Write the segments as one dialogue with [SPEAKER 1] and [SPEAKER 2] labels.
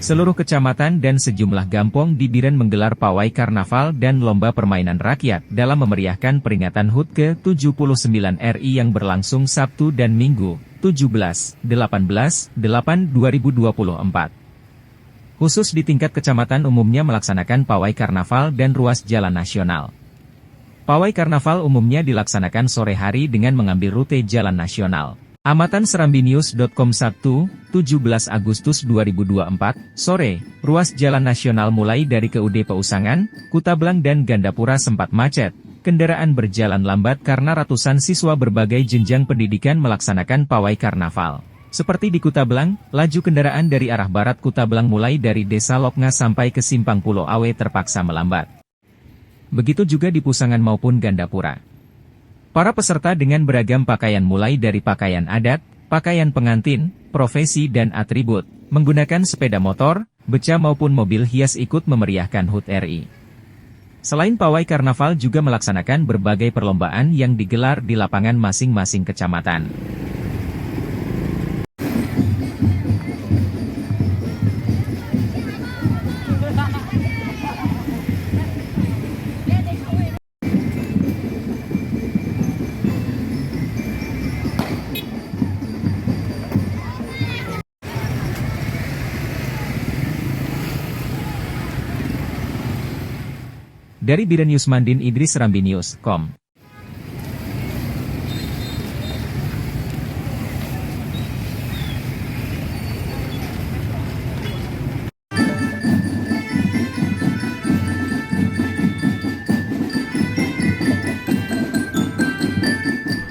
[SPEAKER 1] Seluruh kecamatan dan sejumlah gampong di Biren menggelar pawai karnaval dan lomba permainan rakyat dalam memeriahkan peringatan HUT ke-79 RI yang berlangsung Sabtu dan Minggu, 17, 18, 8, 2024. Khusus di tingkat kecamatan umumnya melaksanakan pawai karnaval dan ruas jalan nasional. Pawai karnaval umumnya dilaksanakan sore hari dengan mengambil rute jalan nasional. Amatan serambinews.com Sabtu, 17 Agustus 2024, sore, ruas jalan nasional mulai dari KUD Peusangan, Kutablang dan Gandapura sempat macet. Kendaraan berjalan lambat karena ratusan siswa berbagai jenjang pendidikan melaksanakan pawai karnaval. Seperti di Kutablang, laju kendaraan dari arah barat Kutablang mulai dari Desa Loknga sampai ke Simpang Pulau Awe terpaksa melambat. Begitu juga di Pusangan maupun Gandapura. Para peserta dengan beragam pakaian mulai dari pakaian adat, pakaian pengantin, profesi dan atribut, menggunakan sepeda motor, beca maupun mobil hias ikut memeriahkan HUT RI. Selain pawai karnaval juga melaksanakan berbagai perlombaan yang digelar di lapangan masing-masing kecamatan. Dari Biren Yusmandin Idris Serambinews.com.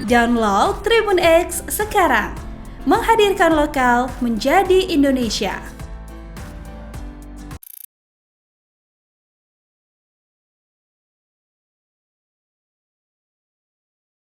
[SPEAKER 2] Download Tribun X sekarang, menghadirkan lokal menjadi Indonesia.